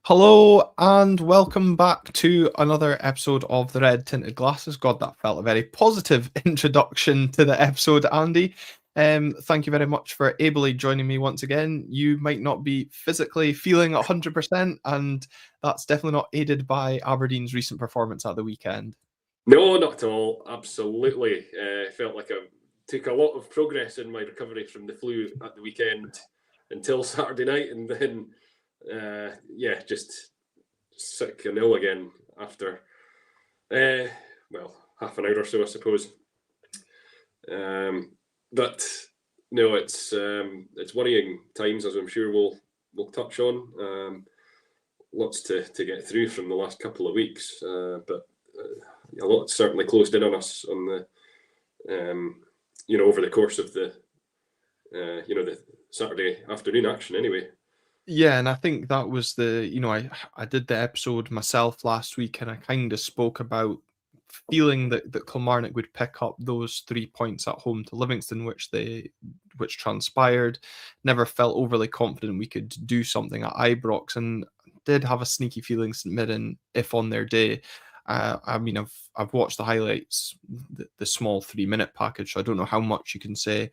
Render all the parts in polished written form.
Hello and welcome back to another episode of the Red Tinted Glasses. God, that felt a very positive introduction to the episode, Andy. Thank you very much for ably joining me once again. You might not be physically feeling 100%, and that's definitely not aided by Aberdeen's recent performance at the weekend. No, not at all. Absolutely. Felt like I took a lot of progress in my recovery from the flu at the weekend until Saturday night, and then just sick and ill again after half an hour or so, I suppose. But no, it's worrying times, as I'm sure we'll touch on. Lots to get through from the last couple of weeks, but a lot certainly closed in on us on the over the course of the the Saturday afternoon action anyway. Yeah, and I think that was I did the episode myself last week, and I kind of spoke about feeling that Kilmarnock would pick up those 3 points at home to Livingston, which transpired. Never felt overly confident we could do something at Ibrox, and did have a sneaky feeling St Mirren, if on their day. I've watched the highlights, the small 3-minute package, so I don't know how much you can say.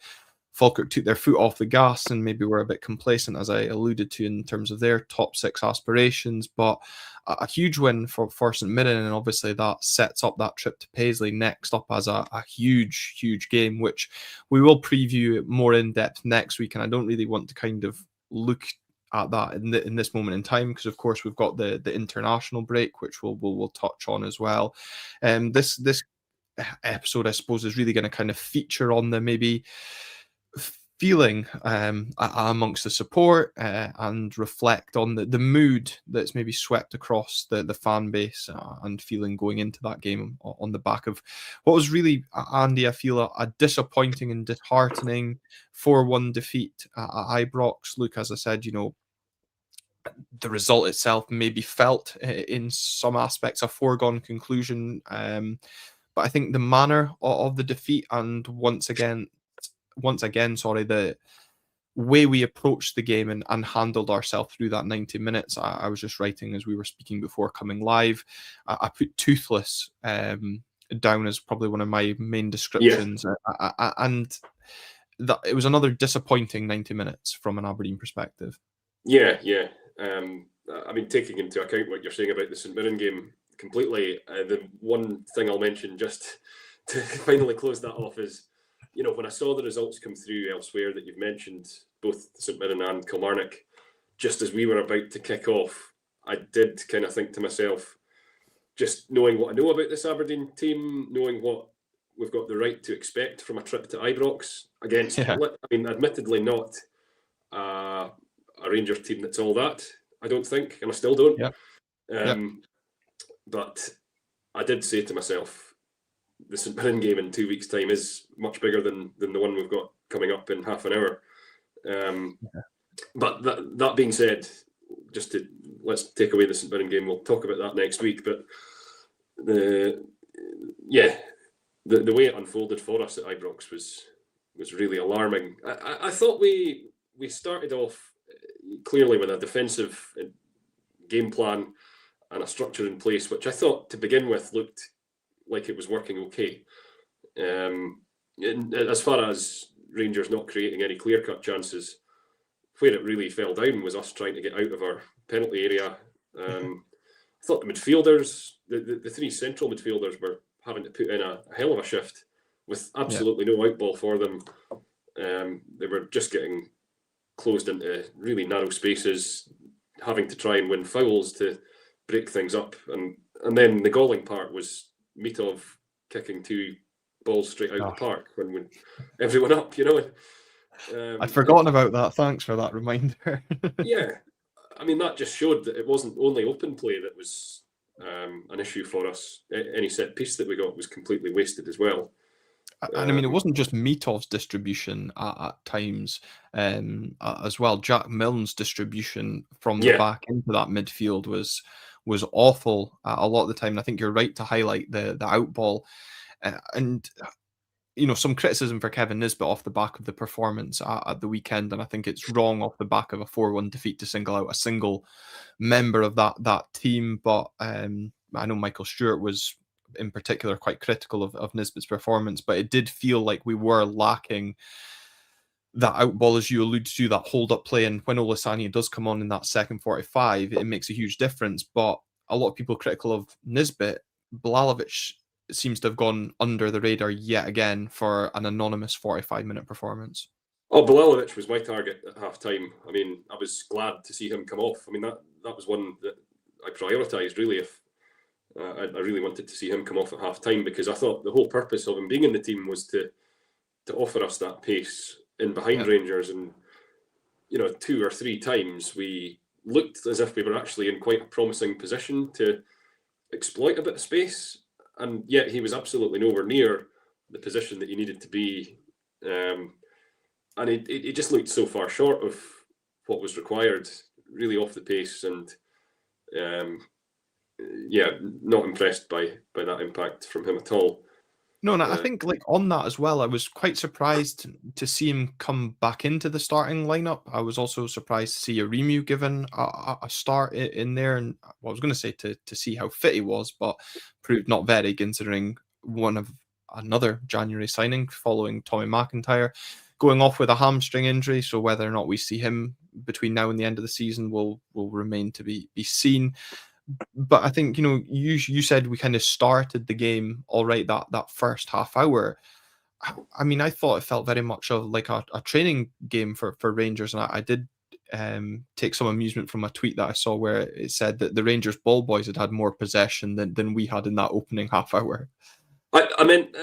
Falkirk took their foot off the gas and maybe were a bit complacent, as I alluded to, in terms of their top 6 aspirations. But a huge win for St Mirren, and obviously that sets up that trip to Paisley next up as a huge game, which we will preview more in depth next week. And I don't really want to kind of look at that in this moment in time, because of course we've got the international break, which we'll touch on as well. This episode, I suppose, is really going to kind of feature on the maybe feeling amongst the support and reflect on the mood that's maybe swept across the fan base and feeling going into that game on the back of what was really, Andy, I feel a disappointing and disheartening 4-1 defeat at Ibrox. Look, as I said, the result itself maybe felt in some aspects a foregone conclusion, but I think the manner of the defeat, and once again, the way we approached the game and handled ourselves through that 90 minutes. I was just writing as we were speaking before coming live. I put Toothless down as probably one of my main descriptions. Yeah. And that it was another disappointing 90 minutes from an Aberdeen perspective. Yeah. Taking into account what you're saying about the St Mirren game completely, the one thing I'll mention just to finally close that off is, when I saw the results come through elsewhere that you've mentioned, both St Mirren and Kilmarnock, just as we were about to kick off, I did kind of think to myself, just knowing what I know about this Aberdeen team, knowing what we've got the right to expect from a trip to Ibrox against, admittedly not a Rangers team that's all that, I don't think, and I still don't. But I did say to myself, the St Mirren game in 2 weeks' time is much bigger than the one we've got coming up in half an hour. But that being said, let's take away the St Mirren game. We'll talk about that next week. But the way it unfolded for us at Ibrox was really alarming. I thought we started off clearly with a defensive game plan and a structure in place, which I thought to begin with looked like it was working okay. As far as Rangers not creating any clear-cut chances, where it really fell down was us trying to get out of our penalty area. I thought the midfielders, the 3 central midfielders, were having to put in a hell of a shift with absolutely no outball for them. They were just getting closed into really narrow spaces, having to try and win fouls to break things up. And then the galling part was Mitov kicking 2 balls straight out the park when everyone up, I'd forgotten about that. Thanks for that reminder. That just showed that it wasn't only open play that was an issue for us. Any set piece that we got was completely wasted as well. And it wasn't just Mitov's distribution at times as well. Jack Milne's distribution from the back into that midfield was awful a lot of the time. And I think you're right to highlight the outball. And some criticism for Kevin Nisbet off the back of the performance at the weekend, and I think it's wrong off the back of a 4-1 defeat to single out a single member of that team. But I know Michael Stewart was in particular quite critical of Nisbet's performance, but it did feel like we were lacking that outball, as you alluded to, that hold-up play. And when Olasanya does come on in that second 45, it makes a huge difference. But a lot of people critical of Nisbet, Blalovic seems to have gone under the radar yet again for an anonymous 45-minute performance. Oh, Blalovic was my target at half-time. I mean, I was glad to see him come off. I mean, that was one that I prioritised, really. If I really wanted to see him come off at half-time, because I thought the whole purpose of him being in the team was to offer us that pace in behind Rangers. And, 2 or 3 times we looked as if we were actually in quite a promising position to exploit a bit of space. And yet he was absolutely nowhere near the position that he needed to be. And it just looked so far short of what was required, really off the pace. And not impressed by that impact from him at all. No, and I think on that as well, I was quite surprised to see him come back into the starting lineup. I was also surprised to see Aremu given a start in there, and I was going to say to see how fit he was, but proved not very, considering another January signing following Tommy McIntyre going off with a hamstring injury. So whether or not we see him between now and the end of the season will remain to be seen. But I think, you said we kind of started the game all right, that first half hour. I mean, I thought it felt very much of like a training game for Rangers. And I did take some amusement from a tweet that I saw where it said that the Rangers ball boys had more possession than we had in that opening half hour. I meant,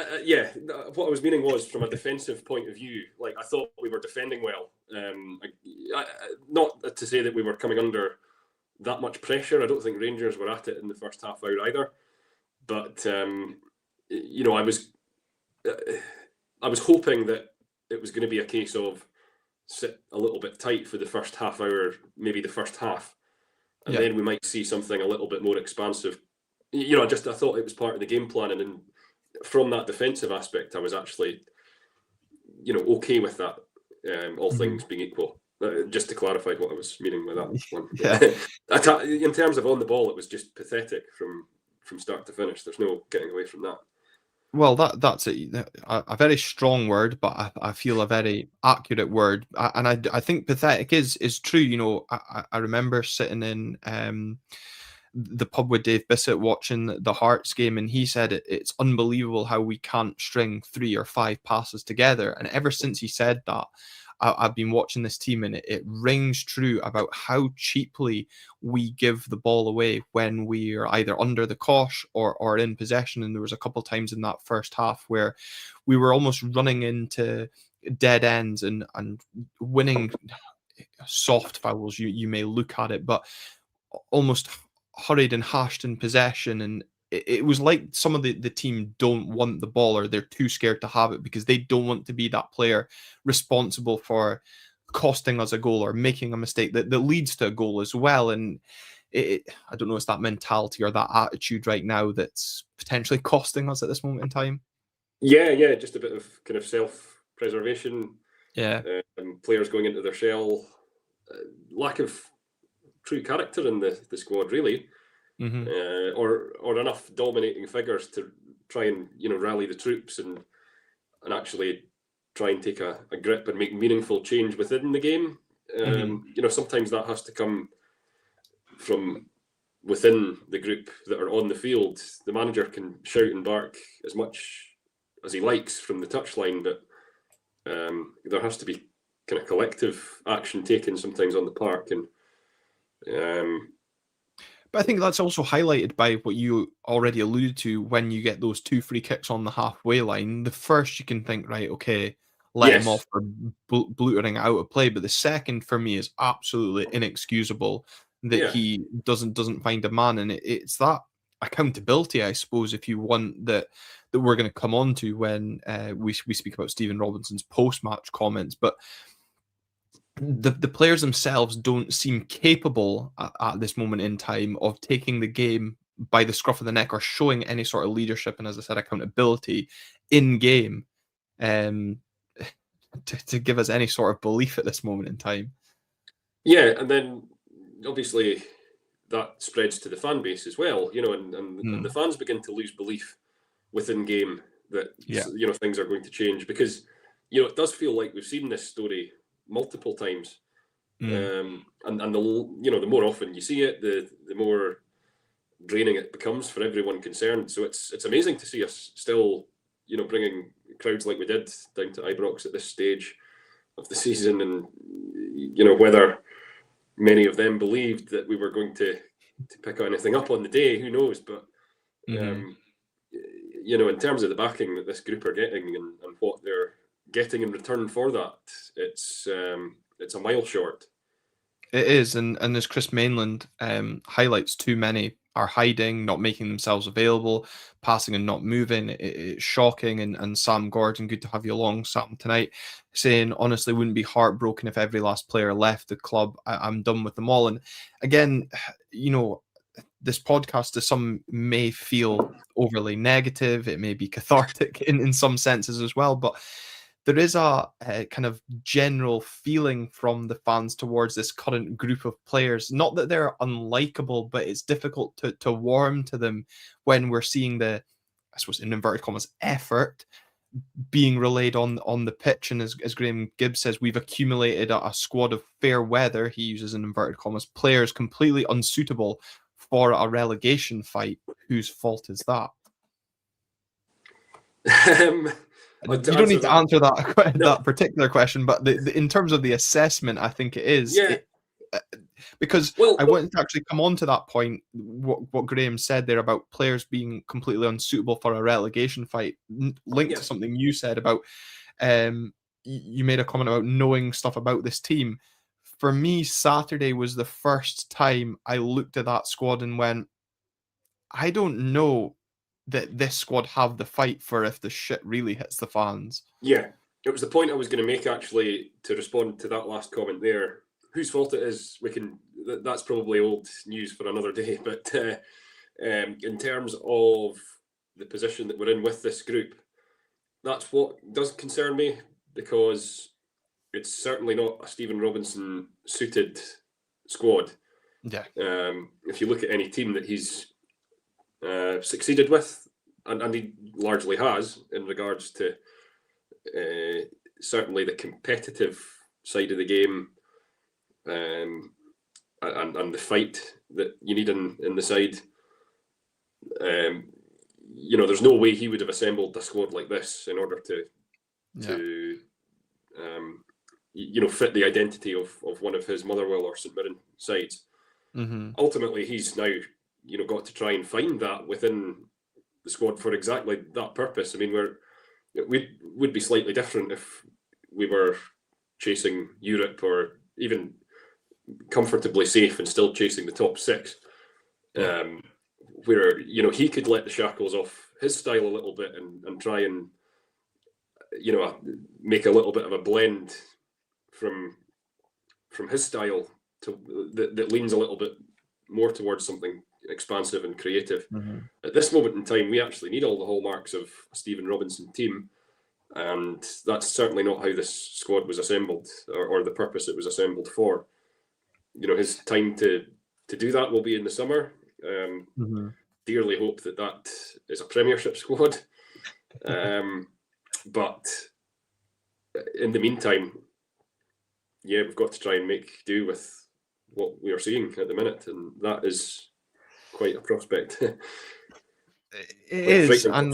what I was meaning was from a defensive point of view, like I thought we were defending well. Not to say that we were coming under that much pressure. I don't think Rangers were at it in the first half hour either. But I was hoping that it was going to be a case of sit a little bit tight for the first half hour, maybe the first half, and then we might see something a little bit more expansive. I thought it was part of the game plan, and then from that defensive aspect, I was actually, okay with that. All things being equal. Just to clarify what I was meaning by that one. In terms of on the ball, it was just pathetic from start to finish. There's no getting away from that. Well, that's a very strong word, but I feel a very accurate word. And I think pathetic is true. I remember sitting in the pub with Dave Bissett watching the Hearts game, and he said it's unbelievable how we can't string 3 or 5 passes together. And ever since he said that, I've been watching this team, and it rings true about how cheaply we give the ball away when we are either under the cosh or in possession. And there was a couple of times in that first half where we were almost running into dead ends and winning soft fouls, you may look at it, but almost hurried and hashed in possession. And it was like some of the team don't want the ball, or they're too scared to have it because they don't want to be that player responsible for costing us a goal or making a mistake that leads to a goal as well. And I don't know, it's that mentality or that attitude right now that's potentially costing us at this moment in time. Yeah, just a bit of kind of self-preservation. Yeah. Players going into their shell. Lack of true character in the squad, really. Or enough dominating figures to try and rally the troops and actually try and take a grip and make meaningful change within the game. Sometimes that has to come from within the group that are on the field. The manager can shout and bark as much as he likes from the touchline, but there has to be kind of collective action taken sometimes on the park. And but I think that's also highlighted by what you already alluded to when you get those 2 free kicks on the halfway line. The first you can think, right, okay, let him off for blootering out of play. But the second for me is absolutely inexcusable that he doesn't find a man. And it's that accountability, I suppose, if you want, that we're going to come on to when we speak about Stephen Robinson's post-match comments. But the players themselves don't seem capable at this moment in time of taking the game by the scruff of the neck or showing any sort of leadership and, as I said, accountability in game. to give us any sort of belief at this moment in time. Yeah, and then obviously that spreads to the fan base as well, and the fans begin to lose belief within game that things are going to change, because it does feel like we've seen this story multiple times, and the more often you see it, the more draining it becomes for everyone concerned. So it's amazing to see us still bringing crowds like we did down to Ibrox at this stage of the season, and whether many of them believed that we were going to pick anything up on the day, who knows? But in terms of the backing that this group are getting and what they're getting in return for that, it's a mile short. It is, and as Chris Mainland highlights, too many are hiding, not making themselves available, passing and not moving. It's shocking. And Sam Gordon, good to have you along, Sam, tonight, saying, honestly, wouldn't be heartbroken if every last player left the club. I'm done with them all. And again, this podcast to some may feel overly negative. It may be cathartic in some senses as well, but there is a kind of general feeling from the fans towards this current group of players. Not that they're unlikable, but it's difficult to warm to them when we're seeing the, I suppose, in inverted commas, effort being relayed on the pitch. And as Graham Gibbs says, we've accumulated a squad of fair weather, he uses in inverted commas, players completely unsuitable for a relegation fight. Whose fault is that? You don't need to answer that that particular question, but in terms of the assessment, I think it is. Yeah. Because I wanted to actually come on to that point, what Graham said there about players being completely unsuitable for a relegation fight, linked to something you said about, you made a comment about knowing stuff about this team. For me, Saturday was the first time I looked at that squad and went, I don't know that this squad have the fight for if the shit really hits the fans. Yeah, it was the point I was going to make, actually, to respond to that last comment there. Whose fault it is, that's probably old news for another day. But in terms of the position that we're in with this group, that's what does concern me, because it's certainly not a Stephen Robinson suited squad. Yeah. If you look at any team that he's succeeded with, and he largely has, in regards to certainly the competitive side of the game, and the fight that you need in the side, there's no way he would have assembled a squad like this in order to fit the identity of one of his Motherwell or St Mirren sides. Ultimately, he's now got to try and find that within the squad for exactly that purpose. I mean, we would be slightly different if we were chasing Europe, or even comfortably safe and still chasing the top six, where he could let the shackles off his style a little bit and try and make a little bit of a blend from his style that leans a little bit more towards something expansive and creative. At this moment in time, we actually need all the hallmarks of a Stephen Robinson team, and that's certainly not how this squad was assembled, or the purpose it was assembled for. His time to do that will be in the summer. Dearly hope that is a Premiership squad, but in the meantime, we've got to try and make do with what we are seeing at the minute, and that is quite a prospect. It is, and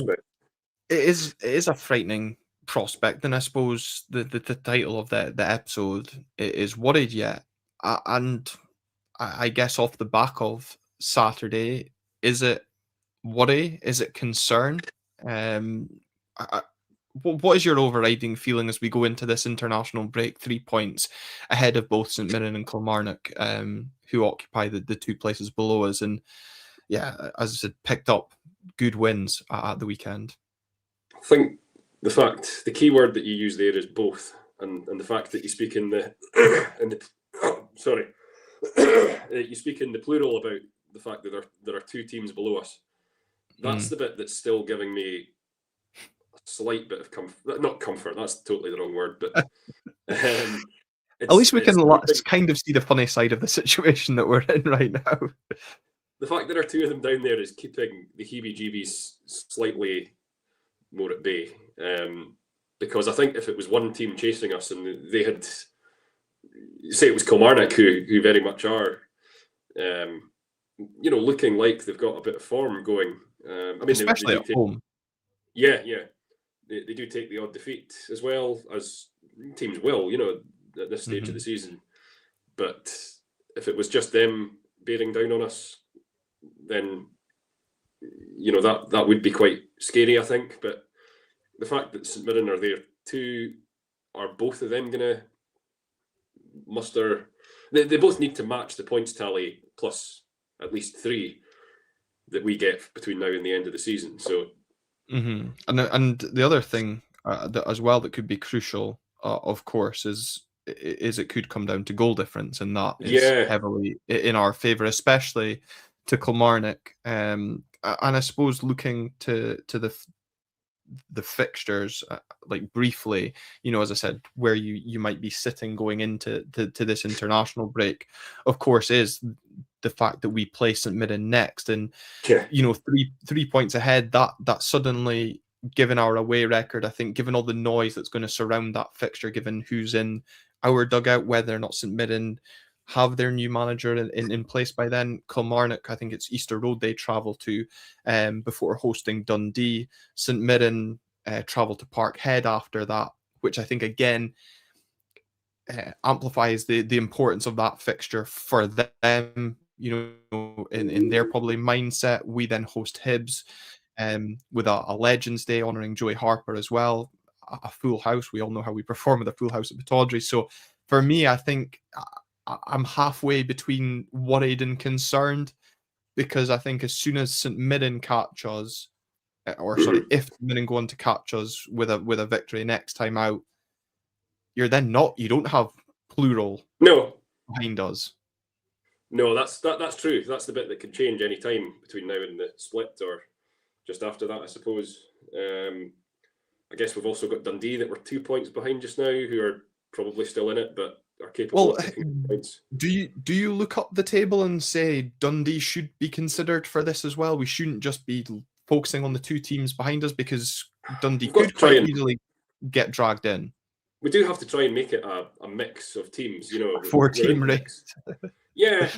it is a frightening prospect. And I suppose the title of the episode is "Worried Yet?" And I guess off the back of Saturday, is it worry? Is it concern? What is your overriding feeling as we go into this international break, 3 points ahead of both St Mirren and Kilmarnock, who occupy the 2 places below us? And as I said, picked up good wins at the weekend. I think the key word that you use there is both, and the fact that you speak in the you speak in the plural about the fact that there are 2 teams below us. That's the bit that's still giving me a slight bit of comfort. Not comfort, that's totally the wrong word, but At least we can something. kind of see the funny side of the situation that we're in right now. The fact there are two of them down there is keeping the heebie-jeebies slightly more at bay. Because I think if it was one team chasing us and they had, say it was Kilmarnock, who very much are, looking like they've got a bit of form going. I mean, Especially at home. Yeah. They do take the odd defeat as well as teams will, at this stage of the season. But if it was just them bearing down on us, then that would be quite scary, I think. But the fact that St Mirren are there too, are both of them going to muster? They both need to match the points tally plus at least 3 that we get between now and the end of the season. So, and the other thing that as well that could be crucial, of course, is it could come down to goal difference, and that is heavily in our favour, especially to Kilmarnock. And I suppose looking to the fixtures, like briefly, as I said, where you might be sitting going into to this international break, of course, is the fact that we play St Mirren next, and 3 points ahead. That suddenly, given our away record, I think, given all the noise that's going to surround that fixture, given who's in our dugout, whether or not St Mirren have their new manager in place by then. Kilmarnock, I think it's Easter Road they travel to before hosting Dundee. St Mirren travel to Parkhead after that, which I think again amplifies the importance of that fixture for them. In their probably mindset. We then host Hibs with a Legends Day honouring Joey Harper as well. A full house. We all know how we perform with a full house at Pittodrie. So for me, I think I'm halfway between worried and concerned, because I think as soon as St Mirren catch us, if St Mirren go on to catch us with a victory next time out, you don't have plural behind us. No, that's true. That's the bit that could change any time between now and the split, or just after that, I suppose. I guess we've also got Dundee that we're 2 points behind just now, who are probably still in it, but are capable of taking points. Do you look up the table and say Dundee should be considered for this as well? We shouldn't just be focusing on the 2 teams behind us, because Dundee could quite easily get dragged in. We do have to try and make it a mix of teams, 4-team race. Yeah.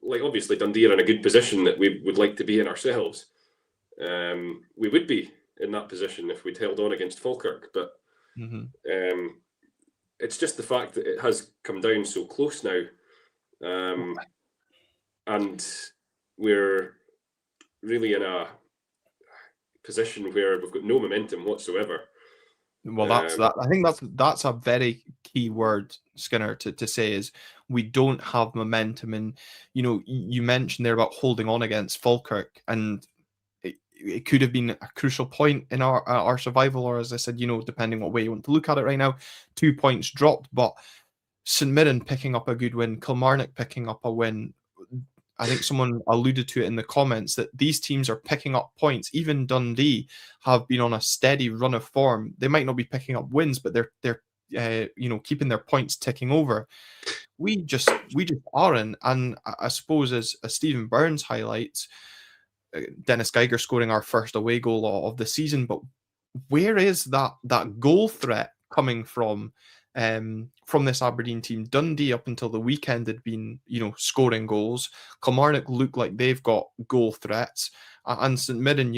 Like, obviously, Dundee are in a good position that we would like to be in ourselves. We would be in that position if we'd held on against Falkirk, but it's just the fact that it has come down so close now, and we're really in a position where we've got no momentum whatsoever. Well, that's that. I think that's a very key word, Skinner, to say, is we don't have momentum. And you mentioned there about holding on against Falkirk, and it could have been a crucial point in our survival, or as I said, depending what way you want to look at it right now, 2 points dropped. But St Mirren picking up a good win, Kilmarnock picking up a win. I think someone alluded to it in the comments that these teams are picking up points. Even Dundee have been on a steady run of form. They might not be picking up wins, but they're keeping their points ticking over. We just aren't. And I suppose, as Stephen Burns highlights, Dennis Geiger scoring our first away goal of the season, but where is that goal threat coming from this Aberdeen team? Dundee up until the weekend had been, scoring goals. Kilmarnock look like they've got goal threats, and St Mirren,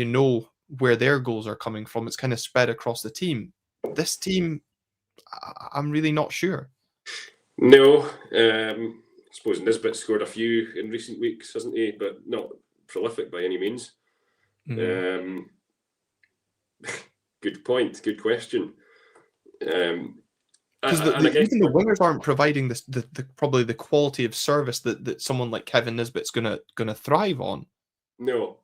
where their goals are coming from. It's kind of spread across the team. This team, I'm really not sure. No, I suppose Nisbet scored a few in recent weeks, hasn't he? But not prolific by any means. Good point. Good question. Because even the wingers aren't providing probably the quality of service that someone like Kevin Nisbet's gonna thrive on. No.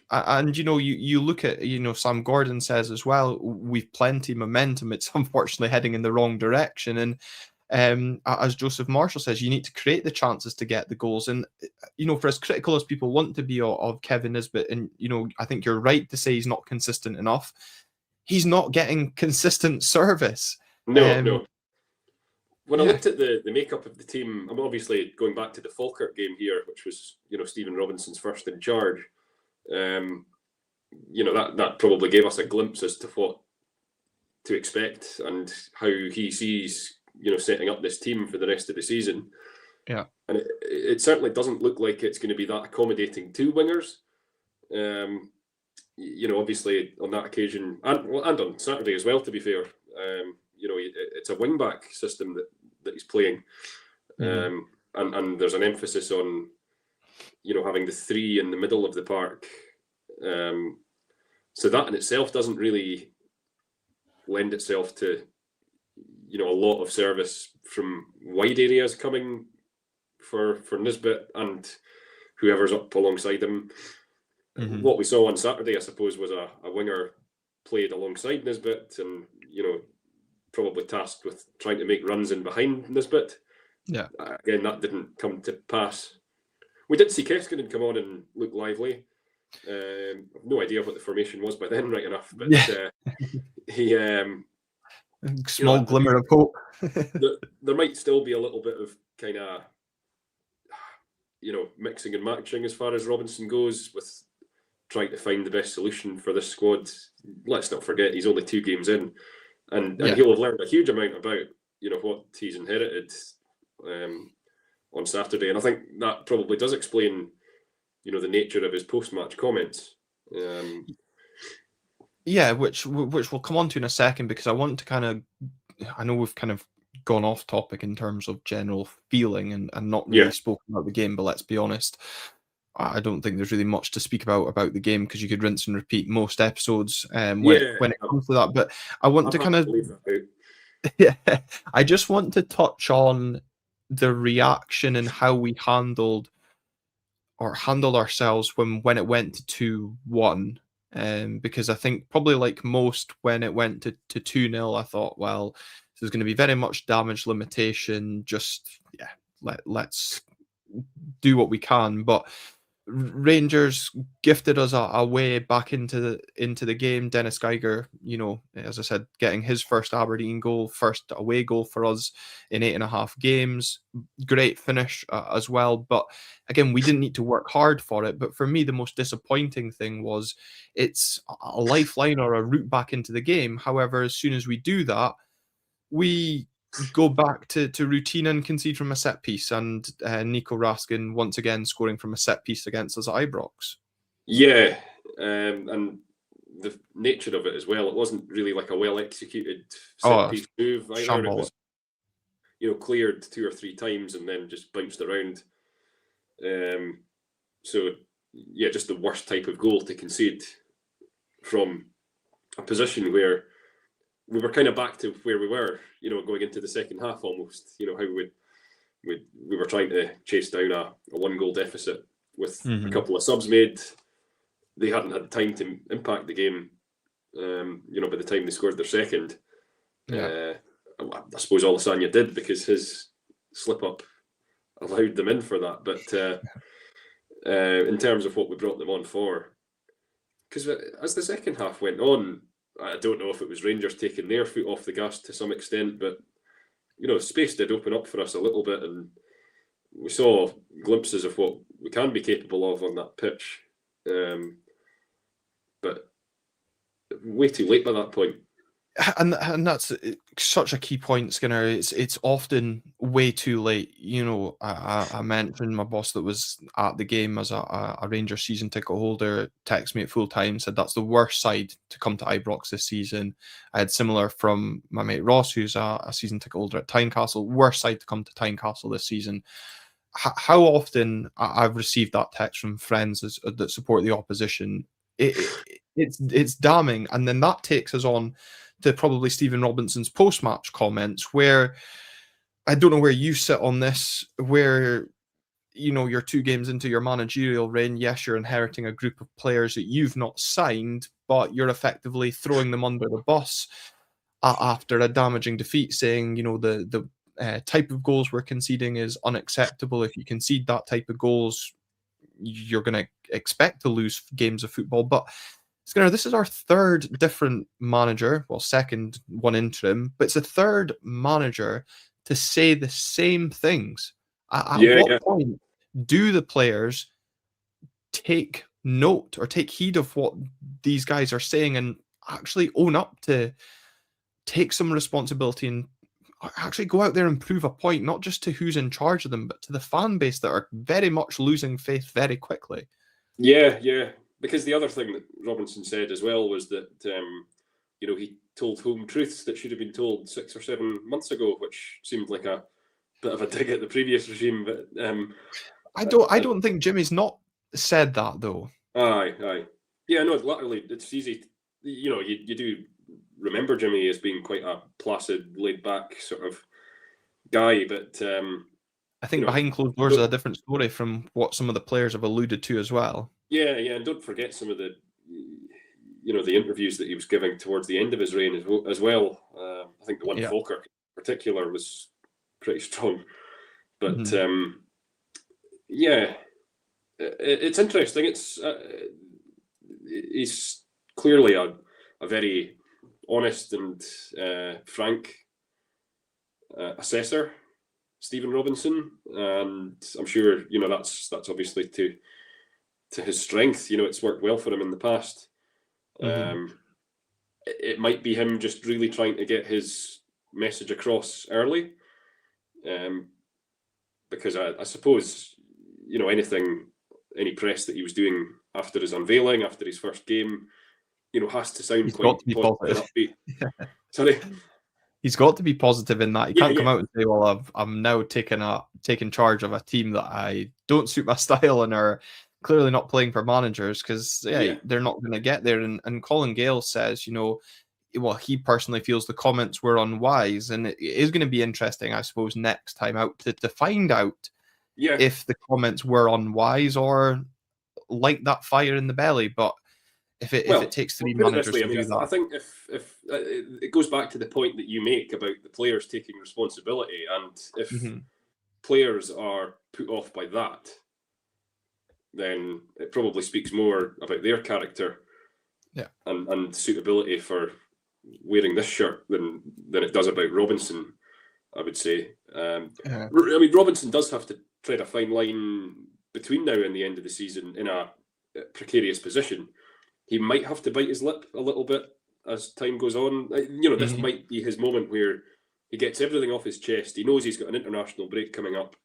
And you look at Sam Gordon says as well, we've plenty momentum. It's unfortunately heading in the wrong direction, and as Joseph Marshall says, you need to create the chances to get the goals. And, for as critical as people want to be of Kevin Nisbet, and, I think you're right to say he's not consistent enough. He's not getting consistent service. No. When I looked at the makeup of the team, I'm obviously going back to the Falkirk game here, which was, Stephen Robinson's first in charge. That probably gave us a glimpse as to what to expect and how he sees, setting up this team for the rest of the season. Yeah. And it certainly doesn't look like it's going to be that accommodating to wingers. Obviously on that occasion, and on Saturday as well, to be fair, it's a wing-back system that he's playing. And there's an emphasis on, having the three in the middle of the park. So that in itself doesn't really lend itself to, a lot of service from wide areas coming for Nisbet and whoever's up alongside him. What we saw on Saturday, I suppose, was a winger played alongside Nisbet and, probably tasked with trying to make runs in behind Nisbet. Yeah. Again, that didn't come to pass. We did see Keskinen come on and look lively. I've no idea what the formation was by then, right enough, but he small glimmer of hope. there might still be a little bit of kind of mixing and matching as far as Robinson goes with trying to find the best solution for this squad. Let's not forget he's only 2 games in, and he'll have learned a huge amount about what he's inherited on Saturday, and I think that probably does explain the nature of his post-match comments. Which we'll come on to in a second, because I want to I know we've kind of gone off topic in terms of general feeling and not really spoken about the game, but let's be honest, I don't think there's really much to speak about the game, because you could rinse and repeat most episodes when it comes to that. But I want to kind of I just want to touch on the reaction and how we handled ourselves when it went to 2-1. Because I think probably like most, when it went to 2-0, I thought, well, this is going to be very much damage limitation. Just let's do what we can. But Rangers gifted us a way back into the game. Dennis Geiger, as I said, getting his first Aberdeen goal, first away goal for us in 8.5 games. Great finish as well. But again, we didn't need to work hard for it. But for me, the most disappointing thing was it's a lifeline or a route back into the game. However, as soon as we do that, we go back to routine and concede from a set piece, and Nico Raskin once again scoring from a set piece against us at Ibrox. Yeah, and the nature of it as well, it wasn't really like a well executed set piece move either. Shambolic. It was cleared 2 or 3 times and then just bounced around. So just the worst type of goal to concede from a position where we were kind of back to where we were, going into the second half almost. How we were trying to chase down a 1-goal deficit with a couple of subs made. They hadn't had time to impact the game. By the time they scored their second, I suppose Olasanya did, because his slip up allowed them in for that. But in terms of what we brought them on for, because as the second half went on, I don't know if it was Rangers taking their foot off the gas to some extent, but space did open up for us a little bit, and we saw glimpses of what we can be capable of on that pitch. But way too late by that point. And that's such a key point, Skinner. It's often way too late. I mentioned my boss that was at the game as a Rangers season ticket holder texted me at full time, said that's the worst side to come to Ibrox this season. I had similar from my mate Ross, who's a season ticket holder at Tynecastle. Worst side to come to Tynecastle this season. How often I've received that text from friends that support the opposition. It's damning, and then that takes us on to probably Stephen Robinson's post-match comments, where I don't know where you sit on this, where you're 2 games into your managerial reign. Yes, you're inheriting a group of players that you've not signed, but you're effectively throwing them under the bus after a damaging defeat, saying the type of goals we're conceding is unacceptable. If you concede that type of goals, you're going to expect to lose games of football. But Skinner, this is our third different manager, well, second one interim, but it's the third manager to say the same things. At what point do the players take note or take heed of what these guys are saying and actually own up to take some responsibility and actually go out there and prove a point, not just to who's in charge of them, but to the fan base that are very much losing faith very quickly? Yeah. Because the other thing that Robinson said as well was that, he told home truths that should have been told 6 or 7 months ago, which seemed like a bit of a dig at the previous regime. But I don't think Jimmy's not said that though. Aye. Yeah, no, literally, it's easy. You do remember Jimmy as being quite a placid, laid-back sort of guy, but I think behind closed doors is a different story from what some of the players have alluded to as well. Yeah, and don't forget some of the, the interviews that he was giving towards the end of his reign as well. I think the one Falkirk in particular was pretty strong. But it's interesting. He's clearly a very honest and frank assessor, Stephen Robinson, and I'm sure that's obviously to his strength. It's worked well for him in the past. It might be him just really trying to get his message across early, because I suppose any press that he was doing after his unveiling, after his first game, has to sound quite positive and upbeat. Sorry. He's got to be positive in that. He can't come out and say, well, I'm now taking charge of a team that I don't suit my style and are clearly not playing for managers, because they're not going to get there. And Colin Gale says, he personally feels the comments were unwise, and it is going to be interesting, I suppose, next time out to find out if the comments were unwise or light that fire in the belly. But if it takes 3 managers to do that, I think if it goes back to the point that you make about the players taking responsibility, and if players are put off by that, then it probably speaks more about their character and suitability for wearing this shirt than it does about Robinson, I would say. Robinson does have to tread a fine line between now and the end of the season in a precarious position. He might have to bite his lip a little bit as time goes on. This might be his moment where he gets everything off his chest. He knows he's got an international break coming up.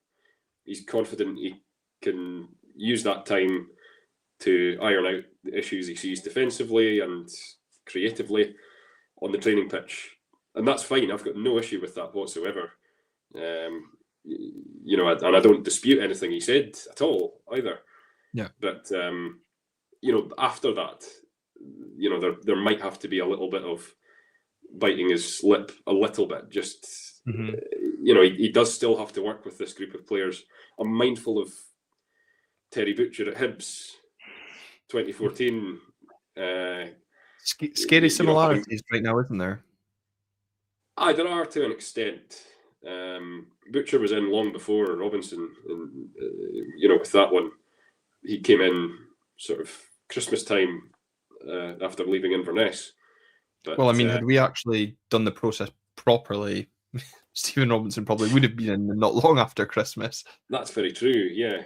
He's confident he can use that time to iron out the issues he sees defensively and creatively on the training pitch. And that's fine. I've got no issue with that whatsoever. And I don't dispute anything he said at all either. Yeah. But after that, there might have to be a little bit of biting his lip a little bit. Just, he does still have to work with this group of players. I'm mindful of Terry Butcher at Hibs 2014. Scary similarities right now, isn't there? There are to an extent. Butcher was in long before Robinson, and with that one, he came in sort of Christmas time after leaving Inverness. But, had we actually done the process properly, Stephen Robinson probably would have been in not long after Christmas. That's very true. Yeah.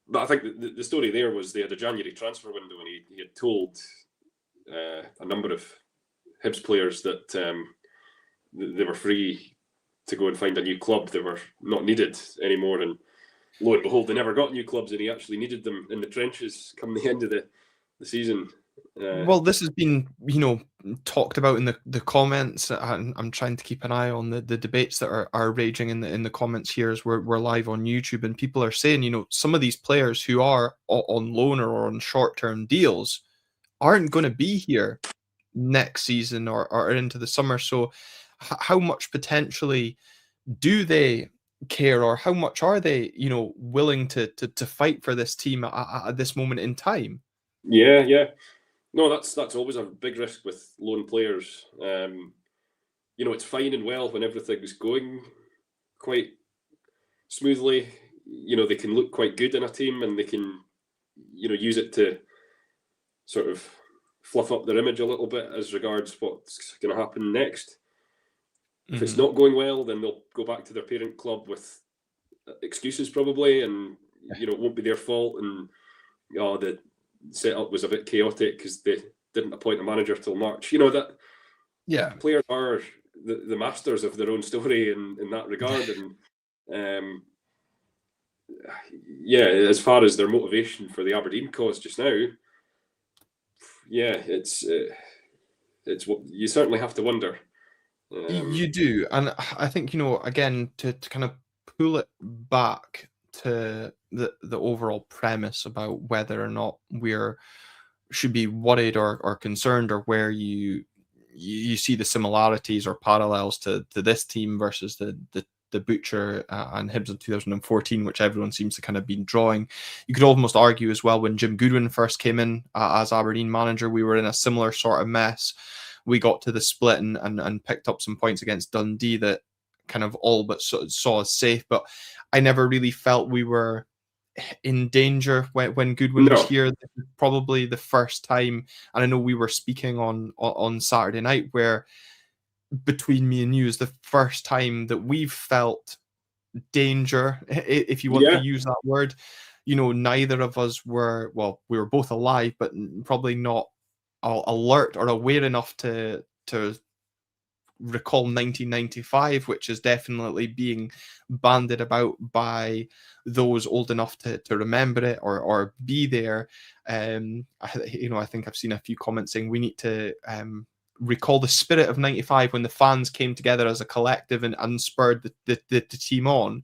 But I think the story there was they had a January transfer window, and he had told a number of Hibs players that they were free to go and find a new club. They were not needed anymore, and lo and behold, they never got new clubs, and he actually needed them in the trenches come the end of the season. This has been, talked about in the comments. I'm trying to keep an eye on the debates that are raging in the comments here as we're live on YouTube, and people are saying, some of these players who are on loan or on short-term deals aren't going to be here next season or into the summer. So how much potentially do they care, or how much are they, willing to fight for this team at this moment in time? Yeah. No, that's always a big risk with loan players. It's fine and well when everything's going quite smoothly. They can look quite good in a team, and they can, use it to sort of fluff up their image a little bit as regards what's going to happen next. If it's not going well, then they'll go back to their parent club with excuses probably, and it won't be their fault, and the setup was a bit chaotic because they didn't appoint a manager till March. That players are the masters of their own story in that regard, and as far as their motivation for the Aberdeen cause just now, it's what you certainly have to wonder. You do, and I think again to kind of pull it back to the overall premise about whether or not should be worried or concerned, or where you see the similarities or parallels to this team versus the Butcher and Hibs of 2014, which everyone seems to kind of been drawing. You could almost argue as well, when Jim Goodwin first came in as Aberdeen manager, we were in a similar sort of mess. We got to the split and picked up some points against Dundee that kind of all but saw us safe. But I never really felt we were in danger when Goodwin was here. This is probably the first time, and I know we were speaking on Saturday night, where between me and you is the first time that we've felt danger, if you want to use that word. Neither of us were, well, we were both alive, but probably not alert or aware enough to recall 1995, which is definitely being bandied about by those old enough to remember it or be there. I think I've seen a few comments saying we need to recall the spirit of 95, when the fans came together as a collective and spurred the team on.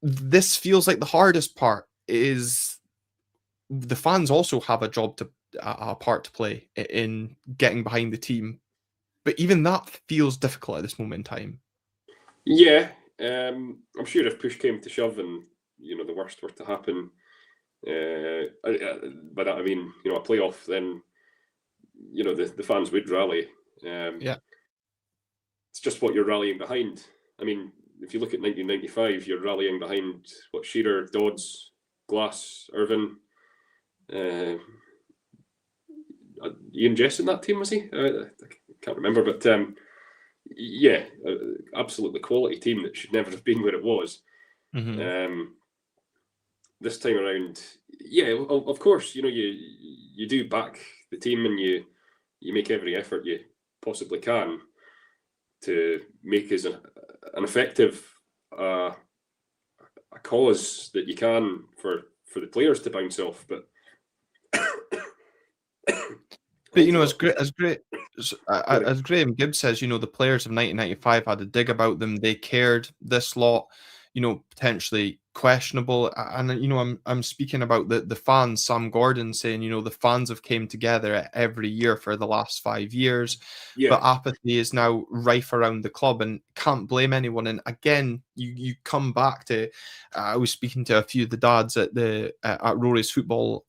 This feels like the hardest part is the fans also have a part to play in getting behind the team, but even that feels difficult at this moment in time. I'm sure if push came to shove and the worst were to happen, by that I mean a playoff, then the fans would rally. It's just what you're rallying behind. I mean, if you look at 1995, you're rallying behind Shearer, Dodds, Glass, Irvine, Ian Jess in that team, was he? I can't remember, but absolutely quality team that should never have been where it was. This time around, of course, you do back the team, and you make every effort you possibly can to make as an effective a cause that you can for the players to bounce off. But as Graham Gibbs says, the players of 1995 had a dig about them. They cared. This lot, potentially questionable. And I'm speaking about the fans. Sam Gordon saying, the fans have came together every year for the last 5 years, but apathy is now rife around the club, and can't blame anyone. And again, you come back to, I was speaking to a few of the dads at Rory's football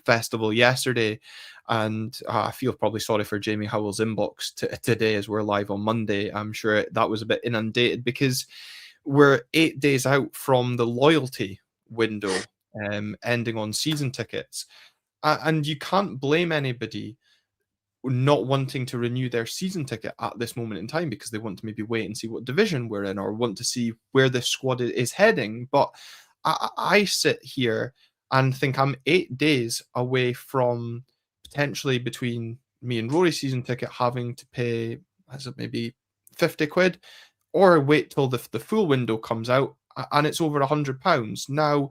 festival yesterday, and I feel probably sorry for Jamie Howell's inbox today as we're live on Monday. I'm sure that was a bit inundated because we're 8 days out from the loyalty window ending on season tickets. And you can't blame anybody not wanting to renew their season ticket at this moment in time, because they want to maybe wait and see what division we're in, or want to see where this squad is heading. But I sit here and think I'm 8 days away from potentially, between me and Rory's season ticket, having to pay, is it maybe 50 quid, or wait till the full window comes out and it's over £100. Now,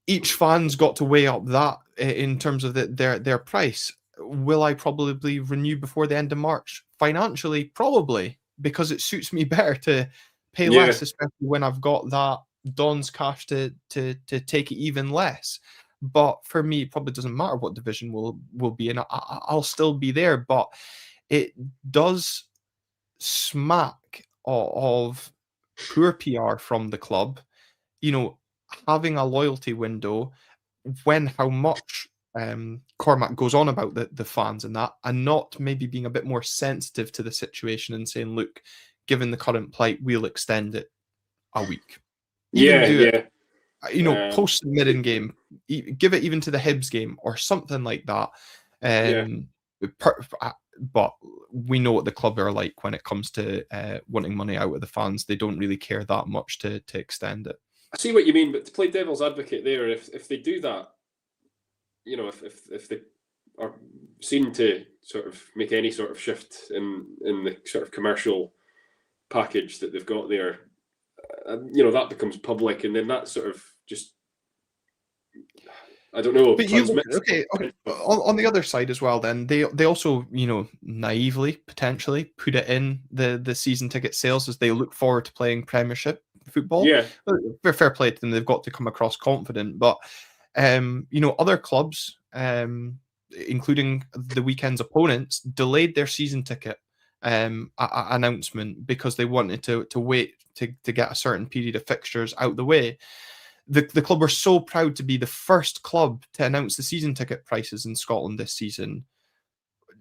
each fan's got to weigh up that in terms of their price. Will I probably renew before the end of March? Financially, probably, because it suits me better to pay less, especially when I've got that Don's cash to take it even less. But for me, it probably doesn't matter what division will be in. I'll still be there. But it does smack of poor PR from the club, having a loyalty window when how much Cormac goes on about the fans and that, and not maybe being a bit more sensitive to the situation and saying, look, given the current plight, we'll extend it a week. Even do it, you know, post the Mirren game, give it even to the Hibs game or something like that. But we know what the club are like when it comes to wanting money out of the fans. They don't really care that much to extend it. I see what you mean, but to play devil's advocate there, if they do that, you know, if they are seen to sort of make any sort of shift in the sort of commercial package that they've got there, you know, that becomes public, and then that sort of just, I don't know. But okay. On the other side as well, then they also, you know, naively potentially put it in the season ticket sales as they look forward to playing Premiership football. Yeah, fair play to them. They've got to come across confident, but you know, other clubs, including the weekend's opponents, delayed their season ticket announcement because they wanted to wait to get a certain period of fixtures out the way. The club were so proud to be the first club to announce the season ticket prices in Scotland this season.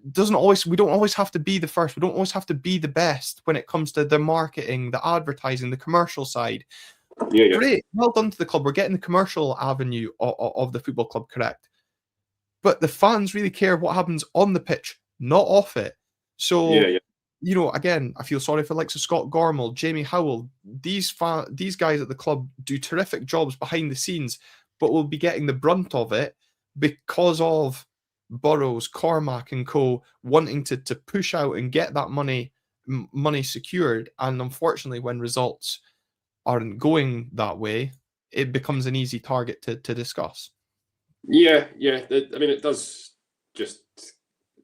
We don't always have to be the first. We don't always have to be the best when it comes to the marketing, the advertising, the commercial side. Yeah. Great. Well done to the club. We're getting the commercial avenue of the football club correct. But the fans really care what happens on the pitch, not off it. So, you know, again, I feel sorry for the likes of Scott Gormall, Jamie Howell. These guys at the club do terrific jobs behind the scenes, but will be getting the brunt of it because of Burrows, Cormac and co wanting to push out and get that money secured. And unfortunately, when results aren't going that way, it becomes an easy target to discuss. Yeah. I mean, it does just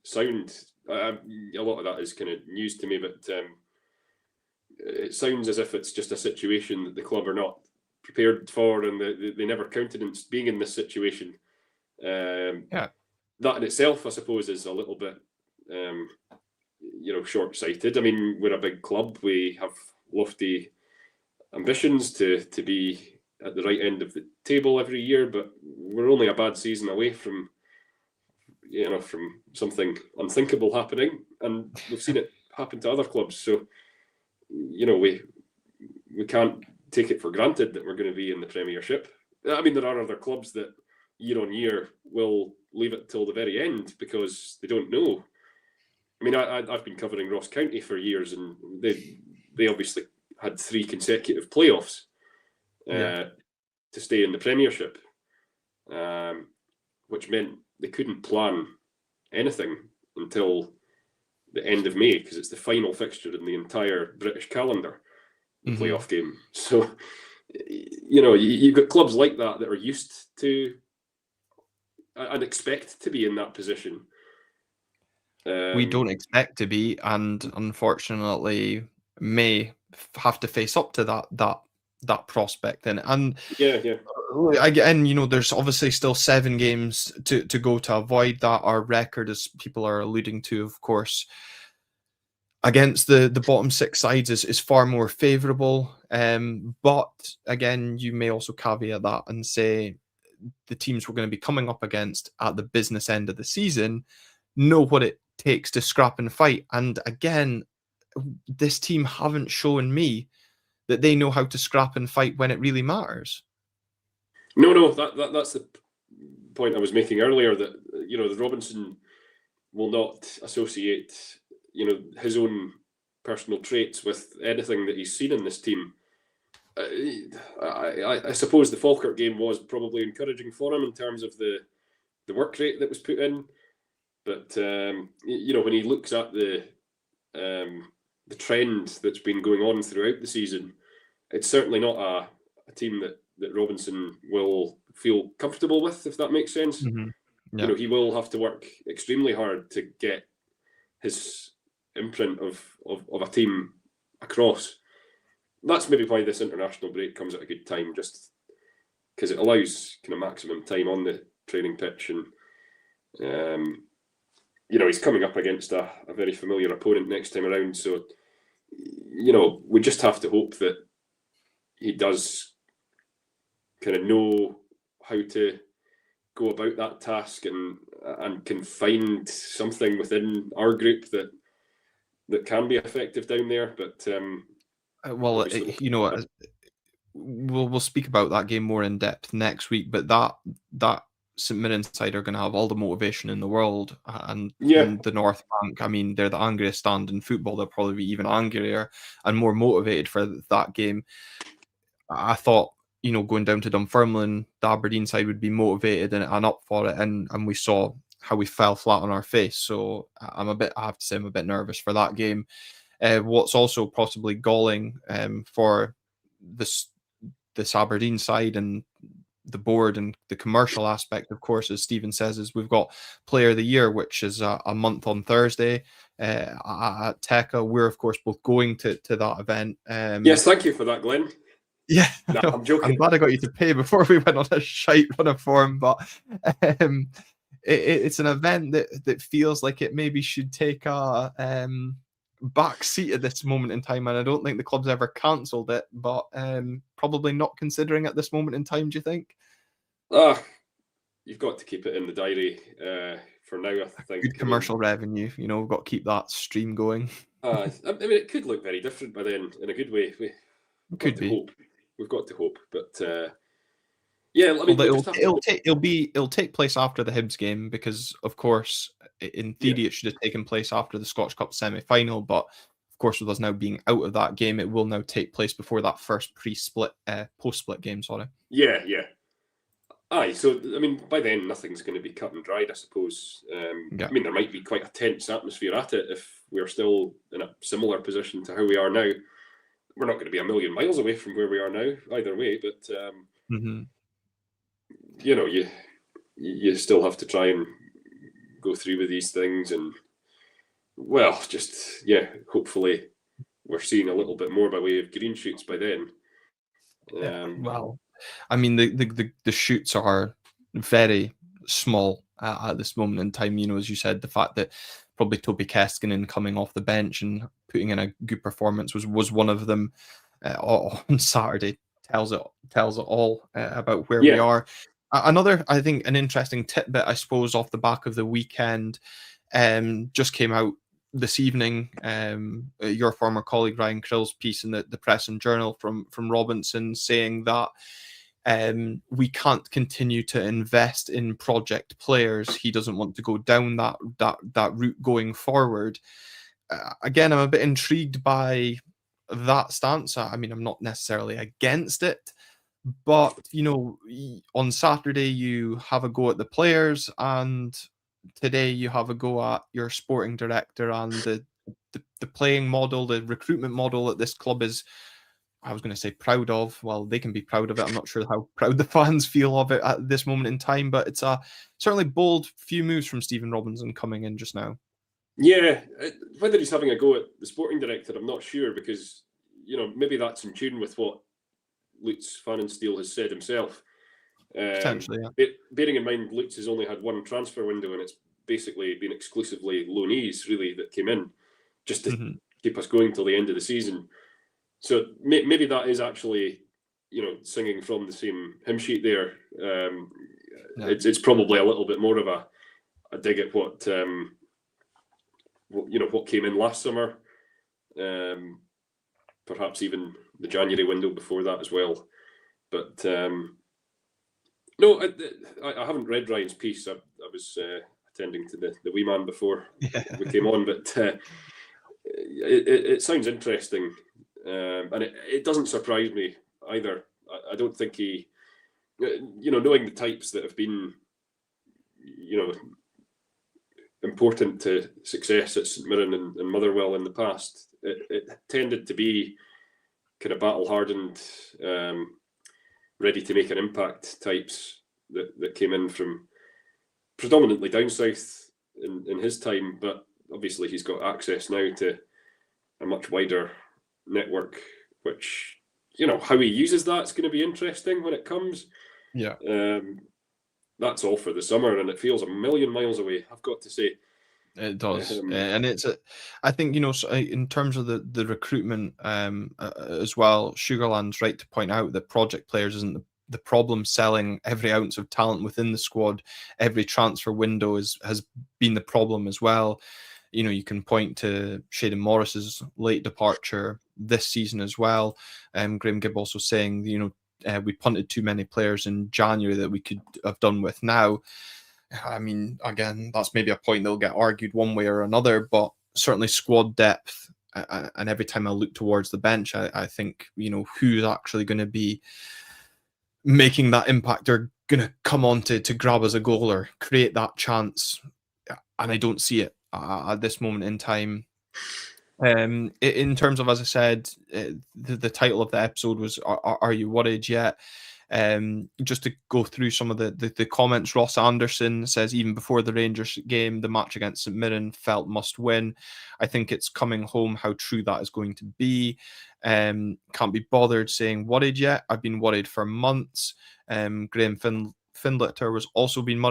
sound, a lot of that is kind of news to me, but it sounds as if it's just a situation that the club are not prepared for, and they never counted on being in this situation. That in itself, I suppose, is a little bit, you know, short-sighted. I mean, we're a big club. We have lofty ambitions to be at the right end of the table every year, but we're only a bad season away from, you know, from something unthinkable happening, and we've seen it happen to other clubs. So, you know, we can't take it for granted that we're going to be in the Premiership. I mean, there are other clubs that year on year will leave it till the very end because they don't know. I mean, I've been covering Ross County for years, and they obviously had 3 consecutive playoffs to stay in the Premiership, which meant they couldn't plan anything until the end of May because it's the final fixture in the entire British calendar, the playoff game. So, you know, you've got clubs like that are used to and expect to be in that position. We don't expect to be, and unfortunately may have to face up to that prospect then. And again, you know, there's obviously still 7 games to go to avoid that. Our record, as people are alluding to, of course, against the bottom 6 sides is far more favourable. But again, you may also caveat that and say the teams we're going to be coming up against at the business end of the season know what it takes to scrap and fight. And again, this team haven't shown me that they know how to scrap and fight when it really matters. No, that's the point I was making earlier, that, you know, the Robinson will not associate, you know, his own personal traits with anything that he's seen in this team. I suppose the Falkirk game was probably encouraging for him in terms of the work rate that was put in, but you know, when he looks at the trend that's been going on throughout the season, it's certainly not a team that Robinson will feel comfortable with, if that makes sense. You know, he will have to work extremely hard to get his imprint of a team across. That's maybe why this international break comes at a good time, just because it allows kind of maximum time on the training pitch. And you know, he's coming up against a very familiar opponent next time around, so, you know, we just have to hope that he does kind of know how to go about that task and can find something within our group that that can be effective down there. But well, we'll speak about that game more in depth next week. But that St Mirren side are going to have all the motivation in the world, and yeah, the North Bank. I mean, they're the angriest stand in football. They'll probably be even angrier and more motivated for that game. I thought, going down to Dunfermline, the Aberdeen side would be motivated and up for it, and we saw how we fell flat on our face. So I have to say, I'm a bit nervous for that game. What's also possibly galling for this Aberdeen side and the board and the commercial aspect, of course, as Stephen says, is we've got Player of the Year, which is a month on Thursday at Tekka. We're, of course, both going to that event. yes, thank you for that, Glenn. Yeah, No, I'm joking. I'm glad I got you to pay before we went on a shite run of form, but it's an event that feels like it maybe should take a back seat at this moment in time, and I don't think the club's ever cancelled it, but probably not considering at this moment in time. Do you think? You've got to keep it in the diary for now. I think good commercial revenue. We've got to keep that stream going. I mean, it could look very different by then, in a good way. Could be. Hope. We've got to hope, but yeah, I mean, it'll take place after the Hibs game because, of course, in theory, it should have taken place after the Scottish Cup semi-final. But of course, with us now being out of that game, it will now take place before that first post-split game. Sorry. Yeah. Aye, so I mean, by then nothing's going to be cut and dried, I suppose. I mean, there might be quite a tense atmosphere at it if we're still in a similar position to how we are now. We're not going to be a million miles away from where we are now, either way. But you still have to try and go through with these things, and hopefully we're seeing a little bit more by way of green shoots by then. I mean, the shoots are very small at this moment in time. As you said, the fact that probably Toby Keskinen coming off the bench and putting in a good performance was one of them on Saturday tells it all about where we are. Another, I think, an interesting tidbit, I suppose, off the back of the weekend, just came out this evening. Your former colleague Ryan Krill's piece in the Press and Journal from Robinson saying that we can't continue to invest in project players. He doesn't want to go down that route going forward. Again, I'm a bit intrigued by that stance. I mean, I'm not necessarily against it, but on Saturday you have a go at the players, and today you have a go at your sporting director and the playing model, the recruitment model that this club is, I was going to say proud of. Well, they can be proud of it. I'm not sure how proud the fans feel of it at this moment in time, but it's a certainly bold few moves from Stephen Robinson coming in just now. Yeah, whether he's having a go at the sporting director, I'm not sure, because maybe that's in tune with what Lutz Pfannenstiel has said himself. Potentially, yeah. Bearing in mind, Lutz has only had one transfer window, and it's basically been exclusively loanees really that came in just to keep us going till the end of the season. So maybe that is actually, singing from the same hymn sheet there. It's probably a little bit more of a dig at what came in last summer, perhaps even the January window before that as well. But no, I haven't read Ryan's piece. I was attending to the wee man before we came on, but it sounds interesting, and it doesn't surprise me either. I don't think he, knowing the types that have been, important to success at St Mirren and Motherwell in the past, it tended to be kind of battle-hardened, ready to make an impact types that came in from predominantly down south in his time, but obviously he's got access now to a much wider network, which, how he uses that's going to be interesting when it comes. Yeah. That's all for the summer, and it feels a million miles away, I've got to say. It does, and I think in terms of the recruitment as well, Sugarland's right to point out that project players isn't the problem. Selling every ounce of talent within the squad, every transfer window has been the problem as well. you can point to Shayden Morris's late departure this season as well. Graham Gibb also saying, we punted too many players in January that we could have done with now. I mean, again, that's maybe a point that'll get argued one way or another, but certainly squad depth. And every time I look towards the bench, I think, who's actually going to be making that impact, are going to come on to grab us a goal or create that chance. And I don't see it at this moment in time. In terms of, as I said, the title of the episode was "Are you worried yet?" Just to go through some of the comments. Ross Anderson says, even before the Rangers game, the match against St Mirren felt must win. I think it's coming home how true that is going to be. Can't be bothered saying worried yet. I've been worried for months. Graham Findlater was also been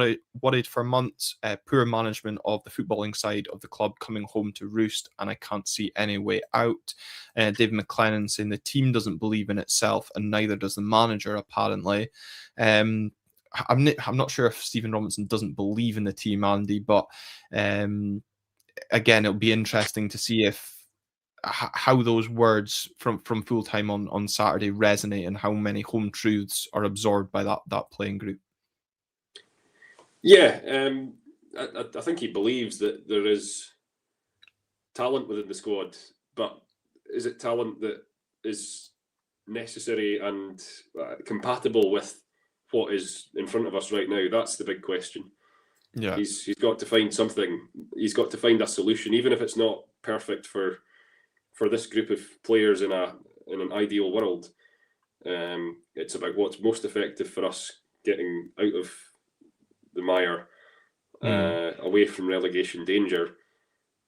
worried for months. Poor management of the footballing side of the club coming home to roost, and I can't see any way out. David McLennan saying the team doesn't believe in itself, and neither does the manager, apparently. I'm not sure if Stephen Robinson doesn't believe in the team, Andy, but again, it'll be interesting to see how those words from full time on Saturday resonate, and how many home truths are absorbed by that playing group. Yeah, I think he believes that there is talent within the squad, but is it talent that is necessary and compatible with what is in front of us right now? That's the big question. Yeah, he's got to find something. He's got to find a solution, even if it's not perfect for this group of players in an ideal world. It's about what's most effective for us getting out of the mire, away from relegation danger.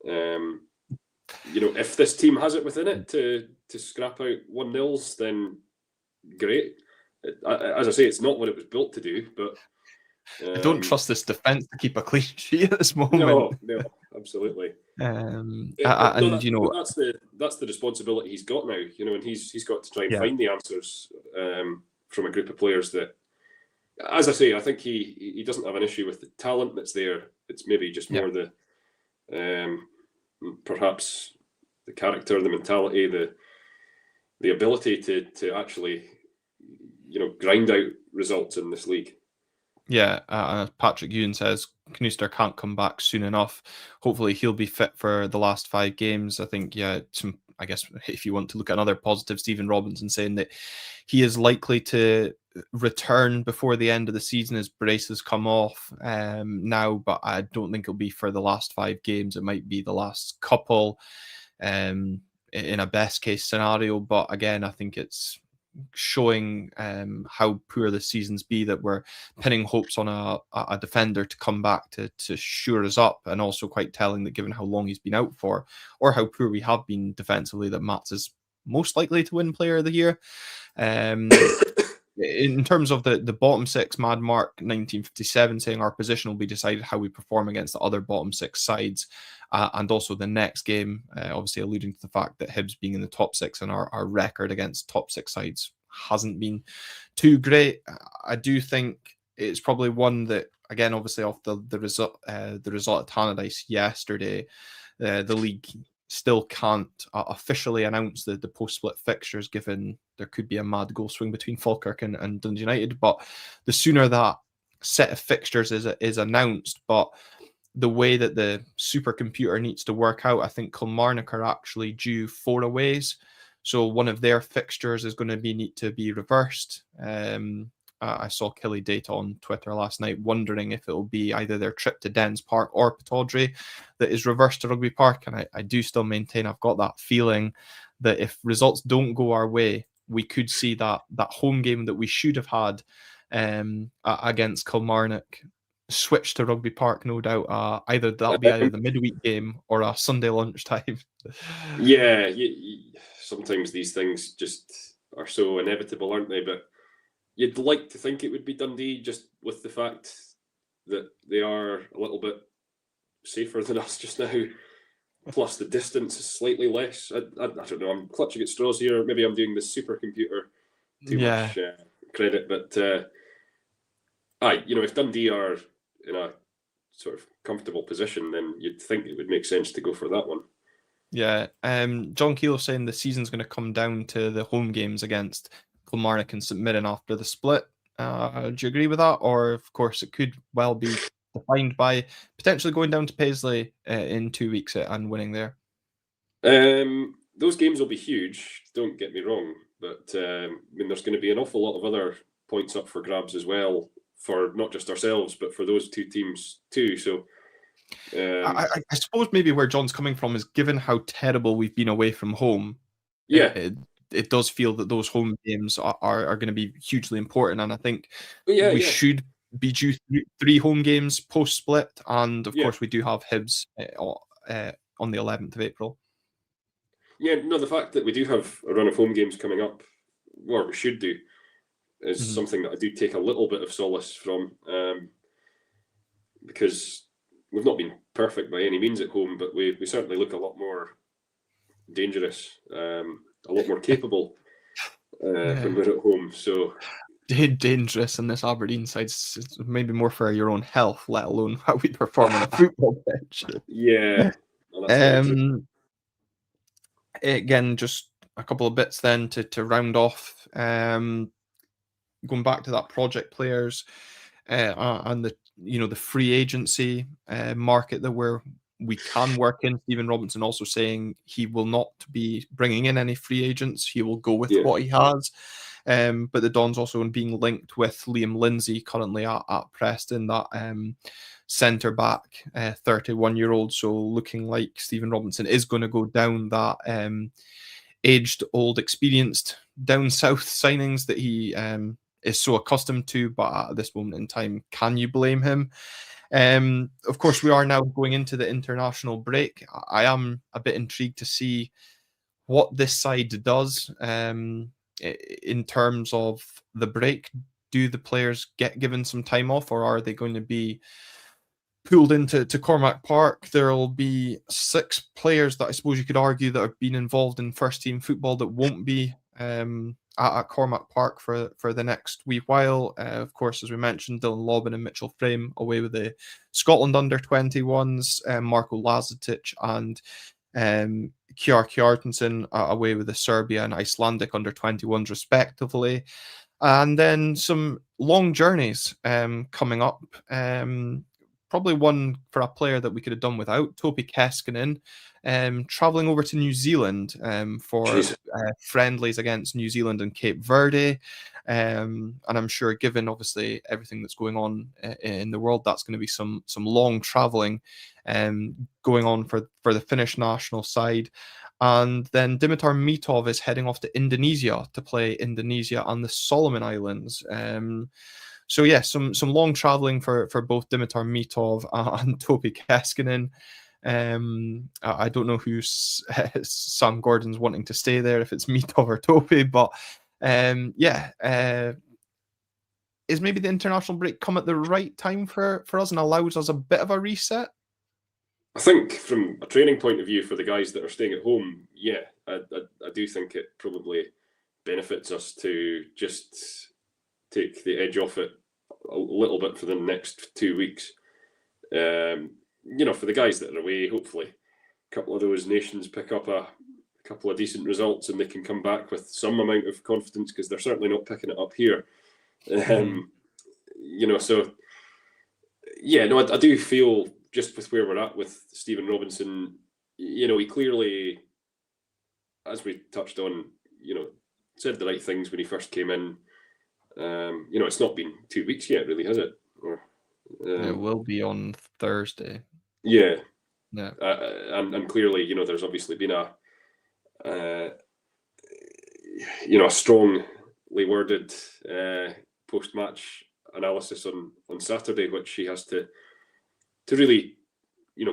If this team has it within it to scrap out 1-0s, then great. As I say, it's not what it was built to do, but I don't trust this defence to keep a clean sheet at this moment. No, absolutely. That's the responsibility he's got now, and he's got to try and find the answers from a group of players that, as I say, I think he doesn't have an issue with the talent that's there. It's maybe just more the perhaps the character, the mentality, the ability to actually grind out results in this league. Yeah, Patrick Ewan says Kneuster can't come back soon enough. Hopefully he'll be fit for the last 5 games. I think, I guess if you want to look at another positive, Stephen Robinson saying that he is likely to return before the end of the season as braces come off now, but I don't think it'll be for the last 5 games. It might be the last couple in a best case scenario. But again, I think it's showing how poor the season's be that we're pinning hopes on a defender to come back to shore us up, and also quite telling that given how long he's been out for, or how poor we have been defensively, that Mats is most likely to win Player of the Year. In terms of the bottom 6, Mad Mark 1957 saying our position will be decided how we perform against the other bottom 6 sides, and also the next game, obviously alluding to the fact that Hibs being in the top 6 and our record against top 6 sides hasn't been too great. I do think it's probably one that, again, obviously off the result at Tannadice yesterday, the league still can't officially announce the post-split fixtures, given there could be a mad goal swing between Falkirk and Dundee United. But the sooner that set of fixtures is announced, but the way that the supercomputer needs to work out, I think Kilmarnock are actually due 4 aways. So one of their fixtures is going to need to be reversed. I saw Killy Data on Twitter last night wondering if it will be either their trip to Dens Park or Pittodrie that is reversed to Rugby Park. And I do still maintain I've got that feeling that if results don't go our way, we could see that home game that we should have had against Kilmarnock switch to Rugby Park, no doubt. Either that'll be either the midweek game or a Sunday lunchtime. Yeah, sometimes these things just are so inevitable, aren't they? But you'd like to think it would be Dundee, just with the fact that they are a little bit safer than us just now. Plus, the distance is slightly less. I don't know. I'm clutching at straws here. Maybe I'm doing the supercomputer too much credit. But if Dundee are in a sort of comfortable position, then you'd think it would make sense to go for that one. Yeah. John Keeler saying the season's going to come down to the home games against Kilmarnock and St Mirren after the split. Do you agree with that? Or, of course, it could well be defined by potentially going down to Paisley in 2 weeks and winning there? Those games will be huge, don't get me wrong. But I mean, there's going to be an awful lot of other points up for grabs as well, for not just ourselves, but for those two teams too. So I suppose maybe where John's coming from is, given how terrible we've been away from home, yeah, it does feel that those home games are going to be hugely important. And I think yeah, we should be due three home games post-split. And, of course, we do have Hibs on the 11th of April. Yeah, no, the fact that we do have a run of home games coming up, or we should do, is something that I do take a little bit of solace from, because we've not been perfect by any means at home, but we certainly look a lot more dangerous, a lot more capable when we're at home. So dangerous in this Aberdeen side, it's maybe more for your own health, let alone how we perform on a football pitch. Yeah. Again, just a couple of bits then to round off. Going back to that project players and the free agency market that we can work in. Stephen Robinson also saying he will not be bringing in any free agents. He will go with what he has. But the Dons also being linked with Liam Lindsay currently at Preston, that centre back, 31-year-old. So looking like Stephen Robinson is going to go down that aged, old, experienced down south signings that he is so accustomed to. But at this moment in time, can you blame him? Of course, we are now going into the international break. I am a bit intrigued to see what this side does in terms of the break. Do the players get given some time off, or are they going to be pulled into Cormack Park? There'll be 6 players that I suppose you could argue that have been involved in first team football that won't be at Cormack Park for the next wee while. Of course, as we mentioned, Dylan Lobban and Mitchell Frame away with the Scotland under-21s, Marko Lazetic and Kjar Kjartansson away with the Serbia and Icelandic under-21s respectively. And then some long journeys coming up. Probably one for a player that we could have done without, Topi Keskinen, travelling over to New Zealand for friendlies against New Zealand and Cape Verde. And I'm sure, given obviously everything that's going on in the world, that's going to be some long travelling going on for the Finnish national side. And then Dimitar Mitov is heading off to Indonesia to play Indonesia and the Solomon Islands. So yeah, some long travelling for both Dimitar Mitov and Topi Keskinen. I don't know who Sam Gordon's wanting to stay there, if it's Mitov or Topi, but is maybe the international break come at the right time for us and allows us a bit of a reset? I think from a training point of view for the guys that are staying at home, I do think it probably benefits us to just take the edge off it a little bit for the next 2 weeks. For the guys that are away, hopefully a couple of those nations pick up a couple of decent results and they can come back with some amount of confidence, because they're certainly not picking it up here. I do feel, just with where we're at with Stephen Robinson, he clearly, as we touched on, said the right things when he first came in. It's not been 2 weeks yet, really, has it? It will be on Thursday. Yeah. Yeah. And clearly, there's obviously been a strongly worded post-match analysis on Saturday, which he has to really,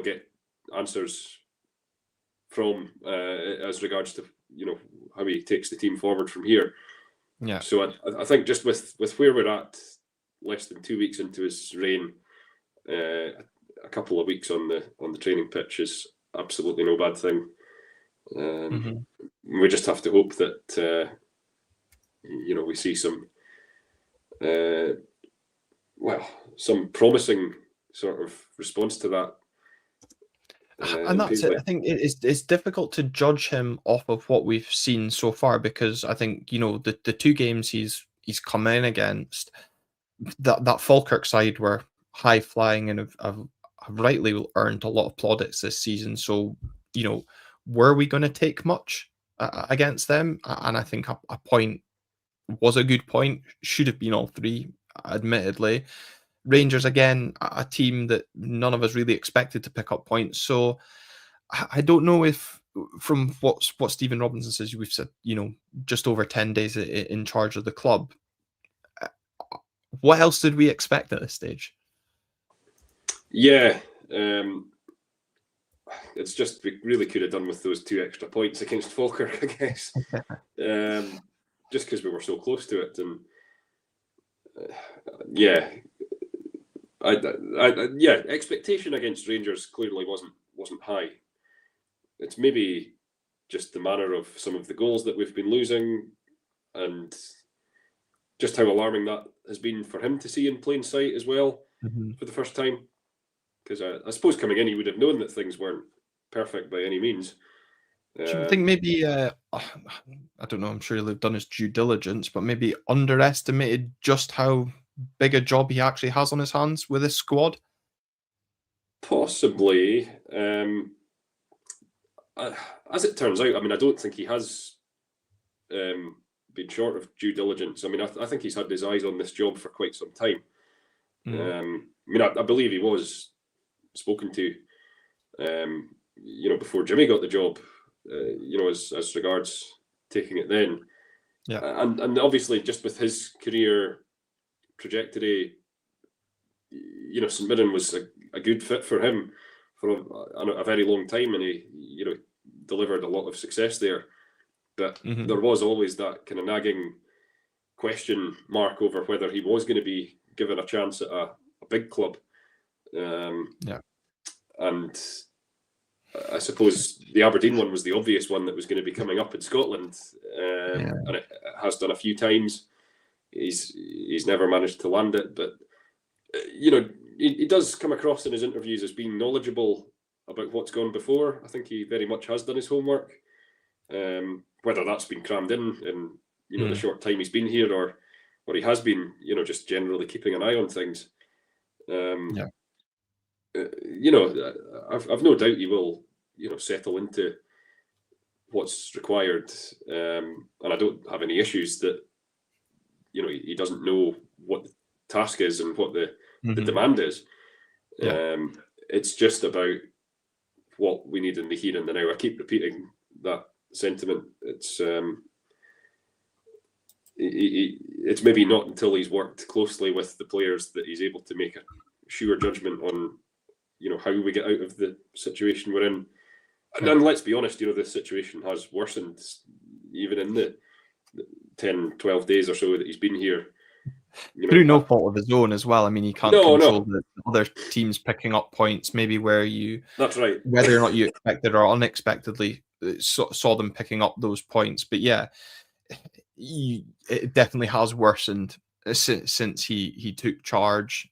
get answers from as regards to, how he takes the team forward from here. Yeah. So I think just with where we're at, less than 2 weeks into his reign, a couple of weeks on the training pitch is absolutely no bad thing. We just have to hope that we see some promising sort of response to that. And that's it. I think it's difficult to judge him off of what we've seen so far, because I think, the two games he's come in against, that Falkirk side were high flying and have rightly earned a lot of plaudits this season. So, were we going to take much against them? And I think a point was a good point. Should have been all three, admittedly. Rangers, again, a team that none of us really expected to pick up points. So I don't know if, from what Stephen Robinson says, we've said, just over 10 days in charge of the club. What else did we expect at this stage? Yeah. It's just, we really could have done with those 2 extra points against Falkirk, I guess. Just because we were so close to it. And yeah. Expectation against Rangers clearly wasn't high. It's maybe just the manner of some of the goals that we've been losing, and just how alarming that has been for him to see in plain sight as well for the first time. Because I suppose coming in, he would have known that things weren't perfect by any means. I think maybe, I don't know, I'm sure he'll have done his due diligence, but maybe underestimated just how big a job he actually has on his hands with his squad? Possibly. As it turns out, I mean, I don't think he has been short of due diligence. I mean, I think he's had his eyes on this job for quite some time. I believe he was spoken to, before Jimmy got the job, as regards taking it then. Yeah. And obviously, just with his career trajectory, St Mirren was a good fit for him for a very long time, and he, delivered a lot of success there. But there was always that kind of nagging question mark over whether he was going to be given a chance at a big club. And I suppose the Aberdeen one was the obvious one that was going to be coming up in Scotland, and it has done a few times. He's never managed to land it, but he does come across in his interviews as being knowledgeable about what's gone before. I think he very much has done his homework. Whether that's been crammed in the short time he's been here, or he has been, just generally keeping an eye on things. I've no doubt he will, settle into what's required, and I don't have any issues that, he doesn't know what the task is and what the demand is. It's just about what we need in the here and the now. I keep repeating that sentiment. It's maybe not until he's worked closely with the players that he's able to make a sure judgment on, how we get out of the situation we're in. And let's be honest, the situation has worsened even in the 10, 12 days or so that he's been here. Through no fault of his own as well. I mean, he can't control the other teams picking up points, maybe where that's right, whether or not you expected or unexpectedly saw them picking up those points. But yeah, it definitely has worsened since he took charge.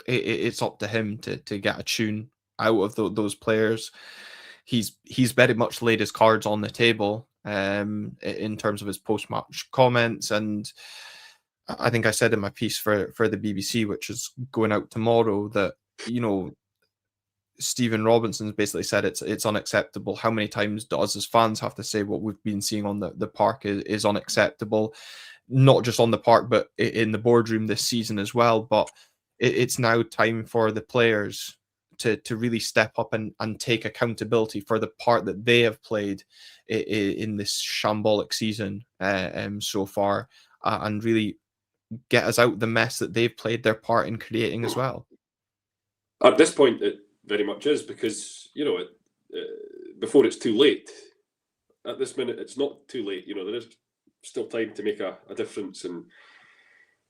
It's up to him to get a tune out of those players. He's very much laid his cards on the table in terms of his post-match comments, and I think I said in my piece for the BBC, which is going out tomorrow, that Stephen Robinson's basically said it's unacceptable. How many times do us as fans have to say what we've been seeing on the park is unacceptable? Not just on the park, but in the boardroom this season as well. But it's now time for the players to really step up and take accountability for the part that they have played in this shambolic season so far, and really get us out the mess that they've played their part in creating as well. At this point, it very much is, because, before it's too late. At this minute, it's not too late. There is still time to make a difference, and,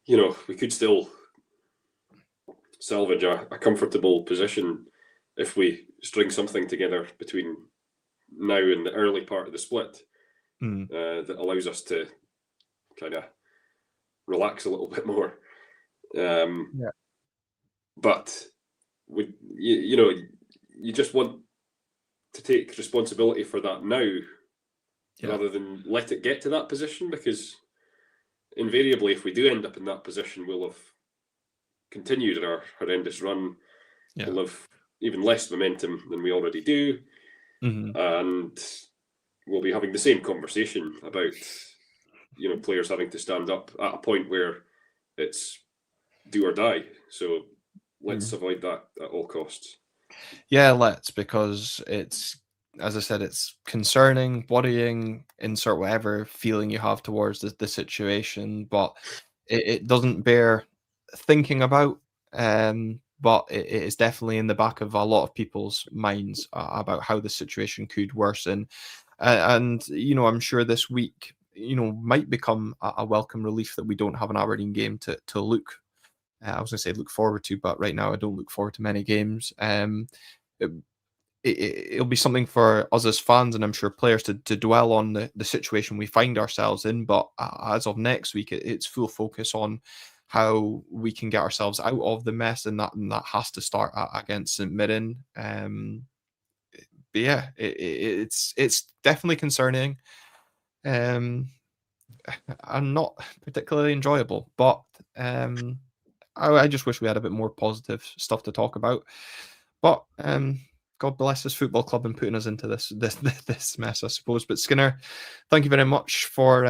we could still salvage a comfortable position if we string something together between now and the early part of the split that allows us to kind of relax a little bit more. But you just want to take responsibility for that now, rather than let it get to that position, because invariably, if we do end up in that position, we'll have continued our horrendous run. We'll have even less momentum than we already do, and we'll be having the same conversation about players having to stand up at a point where it's do or die. So let's avoid that at all costs. Yeah, let's, because it's, as I said, it's concerning, worrying, insert whatever feeling you have towards the situation, but it doesn't bear thinking about. But it is definitely in the back of a lot of people's minds about how the situation could worsen. And, I'm sure this week, might become a welcome relief that we don't have an Aberdeen game to look. I was going to say look forward to, but right now I don't look forward to many games. It'll be something for us as fans, and I'm sure players to dwell on the situation we find ourselves in. But as of next week, it's full focus on how we can get ourselves out of the mess, and that has to start against St Mirren. But yeah, it's definitely concerning, and not particularly enjoyable. But I just wish we had a bit more positive stuff to talk about. But God bless this football club and putting us into this mess, I suppose. But Skinner, thank you very much for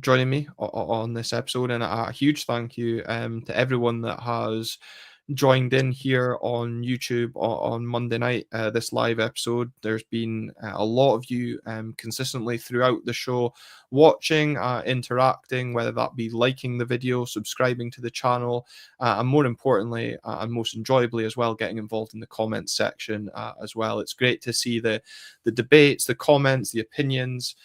joining me on this episode, and a huge thank you to everyone that has joined in here on YouTube on Monday night, this live episode. There's been a lot of you consistently throughout the show watching, interacting, whether that be liking the video, subscribing to the channel, and more importantly, and most enjoyably as well, getting involved in the comments section as well. It's great to see the debates, the comments, the opinions,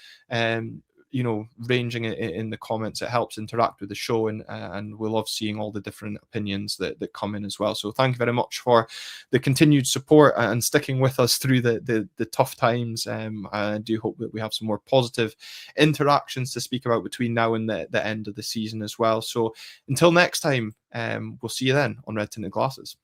ranging in the comments. It helps interact with the show, and we love seeing all the different opinions that come in as well. So thank you very much for the continued support and sticking with us through the tough times. I do hope that we have some more positive interactions to speak about between now and the end of the season as well. So until next time, we'll see you then on Red Tinted Glasses.